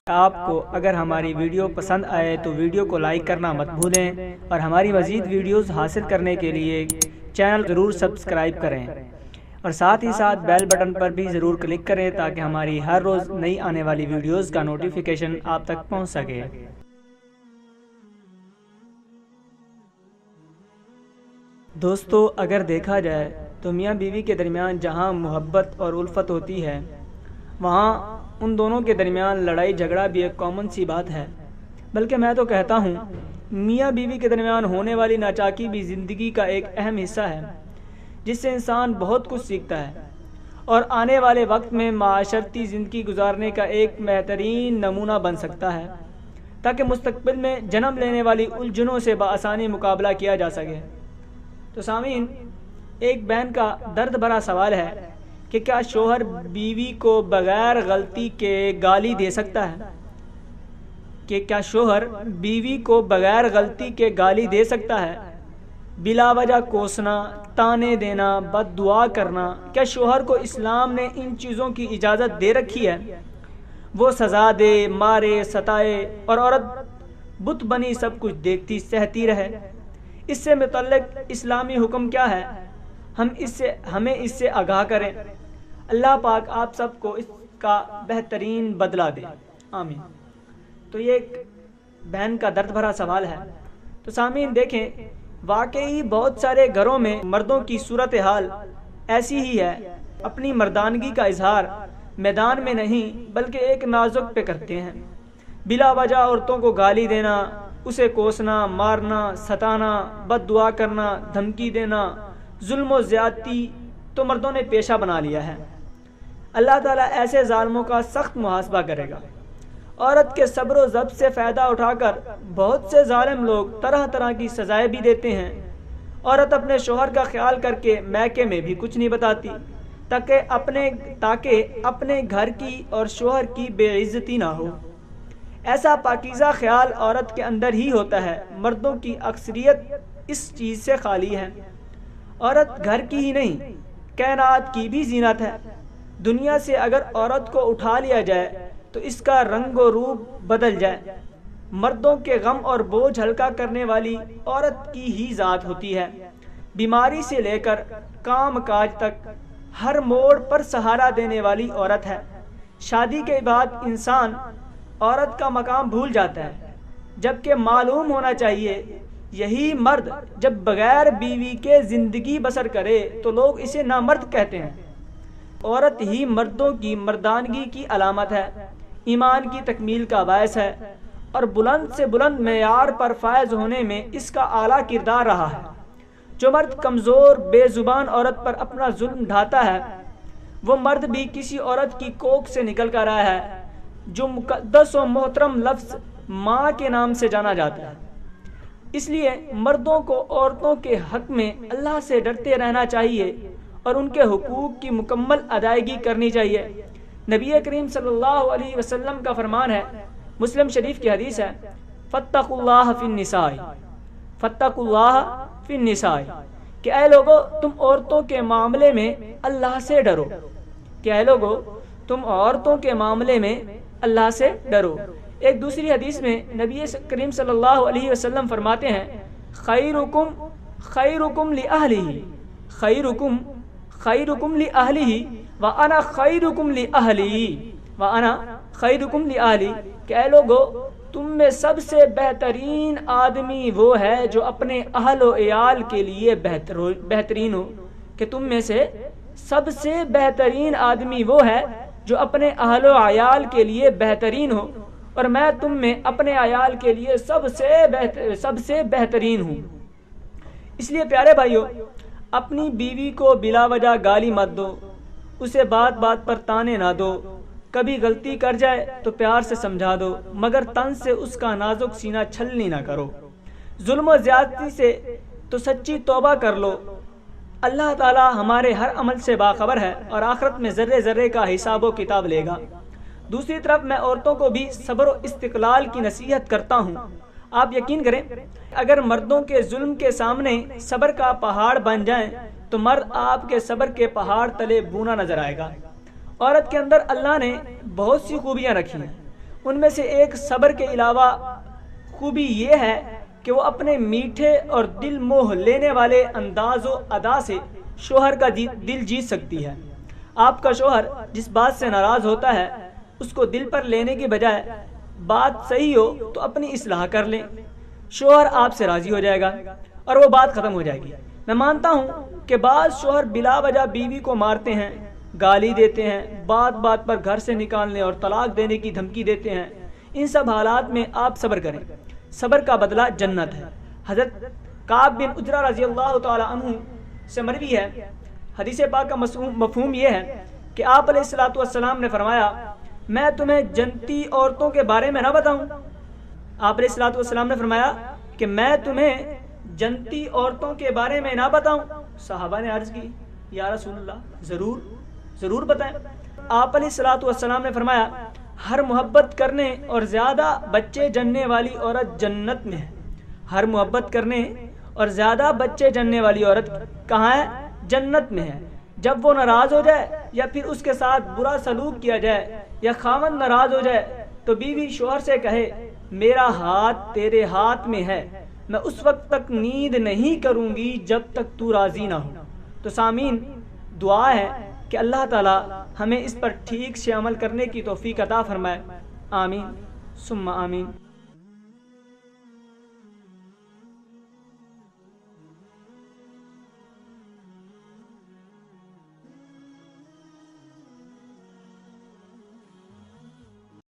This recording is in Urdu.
آپ کو اگر ہماری ویڈیو پسند آئے تو ویڈیو کو لائک کرنا مت بھولیں، اور ہماری مزید ویڈیوز حاصل کرنے کے لیے چینل ضرور سبسکرائب کریں، اور ساتھ ہی ساتھ بیل بٹن پر بھی ضرور کلک کریں تاکہ ہماری ہر روز نئی آنے والی ویڈیوز کا نوٹیفیکیشن آپ تک پہنچ سکے۔ دوستو، اگر دیکھا جائے تو میاں بیوی کے درمیان جہاں محبت اور الفت ہوتی ہے، وہاں ان دونوں کے درمیان لڑائی جھگڑا بھی ایک کامن سی بات ہے۔ بلکہ میں تو کہتا ہوں میاں بیوی کے درمیان ہونے والی ناچاکی بھی زندگی کا ایک اہم حصہ ہے، جس سے انسان بہت کچھ سیکھتا ہے اور آنے والے وقت میں معاشرتی زندگی گزارنے کا ایک بہترین نمونہ بن سکتا ہے، تاکہ مستقبل میں جنم لینے والی الجھنوں سے بآسانی مقابلہ کیا جا سکے۔ تو سامعین، ایک بہن کا درد بھرا سوال ہے کہ کیا شوہر بیوی کو بغیر غلطی کے گالی دے سکتا ہے؟ کیا شوہر بیوی کو بغیر غلطی کے گالی دے سکتا ہے؟ بلا وجہ کوسنا، تانے دینا، بد دعا کرنا، کیا شوہر کو اسلام نے ان چیزوں کی اجازت دے رکھی ہے؟ وہ سزا دے، مارے، ستائے اور عورت بت بنی سب کچھ دیکھتی سہتی رہے؟ اس سے متعلق اسلامی حکم کیا ہے؟ ہمیں اس سے آگاہ کریں۔ اللہ پاک آپ سب کو اس کا بہترین بدلہ دے، آمین۔ تو یہ ایک بہن کا درد بھرا سوال ہے۔ تو سامعین دیکھیں، واقعی بہت سارے گھروں میں مردوں کی صورتحال ایسی ہی ہے، اپنی مردانگی کا اظہار میدان میں نہیں بلکہ ایک نازک پہ کرتے ہیں۔ بلا وجہ عورتوں کو گالی دینا، اسے کوسنا، مارنا، ستانا، بد دعا کرنا، دھمکی دینا، ظلم و زیادتی تو مردوں نے پیشہ بنا لیا ہے۔ اللہ تعالیٰ ایسے ظالموں کا سخت محاسبہ کرے گا۔ عورت کے صبر و ضبط سے فائدہ اٹھا کر بہت سے ظالم لوگ طرح طرح کی سزائیں بھی دیتے ہیں۔ عورت اپنے شوہر کا خیال کر کے میکے میں بھی کچھ نہیں بتاتی تاکہ اپنے گھر کی اور شوہر کی بے عزتی نہ ہو۔ ایسا پاکیزہ خیال عورت کے اندر ہی ہوتا ہے، مردوں کی اکثریت اس چیز سے خالی ہے۔ عورت گھر کی ہی نہیں، کائنات کی بھی زینت ہے۔ دنیا سے اگر عورت کو اٹھا لیا جائے تو اس کا رنگ و روپ بدل جائے۔ مردوں کے غم اور بوجھ ہلکا کرنے والی عورت کی ہی ذات ہوتی ہے۔ بیماری سے لے کر کام کاج تک ہر موڑ پر سہارا دینے والی عورت ہے۔ شادی کے بعد انسان عورت کا مقام بھول جاتا ہے، جبکہ معلوم ہونا چاہیے یہی مرد جب بغیر بیوی کے زندگی بسر کرے تو لوگ اسے نامرد کہتے ہیں۔ عورت ہی مردوں کی مردانگی کی علامت ہے، ایمان کی تکمیل کا باعث ہے، اور بلند سے بلند معیار پر فائز ہونے میں اس کا اعلیٰ کردار رہا ہے۔ جو مرد کمزور بے زبان عورت پر اپنا ظلم ڈھاتا ہے، وہ مرد بھی کسی عورت کی کوکھ سے نکل کر آیا ہے جو مقدس و محترم لفظ ماں کے نام سے جانا جاتا ہے۔ اس لیے مردوں کو عورتوں کے حق میں اللہ سے ڈرتے رہنا چاہیے اور ان کے حقوق کی مکمل ادائیگی کرنی چاہیے۔ نبی کریم صلی اللہ علیہ وسلم کا فرمان ہے، مسلم شریف کی حدیث ہے، فاتقوا اللہ فی النساء، فاتقوا اللہ فی النساء، کہ اے لوگو تم عورتوں کے معاملے میں اللہ سے ڈرو، کہ اے لوگو تم عورتوں کے معاملے میں اللہ سے ڈرو۔ ایک دوسری حدیث میں نبی کریم صلی اللہ علیہ وسلم فرماتے ہیں، خیرکم لأہلہ، خیرکم لأہلہ وانا خیرکم لأہلی، وانا خیرکم لأہلی، کہ اے لوگو تم میں سب سے بہترین آدمی وہ ہے جو اپنے اہل و عیال کے لیے بہترین ہو، کہ تم میں سے سب سے بہترین آدمی وہ ہے جو اپنے اہل و عیال کے لیے بہترین ہو، اور میں تم میں اپنے عیال کے لیے سب سے بہترین ہوں۔ اس لیے پیارے بھائیو، اپنی بیوی کو بلا وجہ گالی مت دو، اسے بات بات پر تانے نہ دو، کبھی غلطی کر جائے تو پیار سے سمجھا دو، مگر تن سے اس کا نازک سینہ چھلنی نہ کرو۔ ظلم و زیادتی سے تو سچی توبہ کر لو۔ اللہ تعالی ہمارے ہر عمل سے باخبر ہے اور آخرت میں ذرے ذرے کا حساب و کتاب لے گا۔ دوسری طرف میں عورتوں کو بھی صبر و استقلال کی نصیحت کرتا ہوں۔ آپ یقین کریں، اگر مردوں کے ظلم کے سامنے صبر کا پہاڑ بن جائیں تو مرد آپ کے صبر کے پہاڑ تلے بونا نظر آئے گا۔ عورت کے اندر اللہ نے بہت سی خوبیاں رکھی ہیں، ان میں سے ایک صبر کے علاوہ خوبی یہ ہے کہ وہ اپنے میٹھے اور دل موہ لینے والے انداز و ادا سے شوہر کا دل جیت سکتی ہے۔ آپ کا شوہر جس بات سے ناراض ہوتا ہے اس کو دل پر لینے کی بجائے بات صحیح ہو تو اپنی اصلاح کر لیں، شوہر آپ سے راضی ہو جائے گا اور وہ بات ختم ہو جائے گی۔ میں مانتا ہوں کہ بعض شوہر بلا وجہ بیوی کو مارتے ہیں، گالی دیتے ہیں، بات بات پر گھر سے نکالنے اور طلاق دینے کی دھمکی دیتے ہیں۔ ان سب حالات میں آپ صبر کریں، صبر کا بدلہ جنت ہے۔ حضرت کعب بن عجرہ رضی اللہ تعالی عنہ سے مروی ہے، حدیث پاک کا مفہوم یہ ہے کہ آپ علیہ الصلوۃ والسلام نے فرمایا، میں تمہیں جنتی عورتوں کے بارے میں نہ بتاؤں؟ آپ علیہ الصلوۃ والسلام نے فرمایا کہ میں تمہیں جنتی عورتوں کے بارے میں نہ بتاؤں؟ صحابہ نے عرض کی، یا رسول اللہ ضرور بتائیں۔ آپ علیہ الصلوۃ والسلام نے فرمایا، ہر محبت کرنے اور زیادہ بچے جننے والی عورت جنت میں ہے۔ ہر محبت کرنے اور زیادہ بچے جننے والی عورت کہاں ہے؟ جنت میں ہے۔ جب وہ ناراض ہو جائے یا پھر اس کے ساتھ برا سلوک کیا جائے یا خاوند ناراض ہو جائے تو بیوی شوہر سے کہے، میرا ہاتھ تیرے ہاتھ میں ہے، میں اس وقت تک نیند نہیں کروں گی جب تک تو راضی نہ ہو۔ تو سامعین، دعا ہے کہ اللہ تعالی ہمیں اس پر ٹھیک سے عمل کرنے کی توفیق عطا فرمائے۔ آمین ثم آمین۔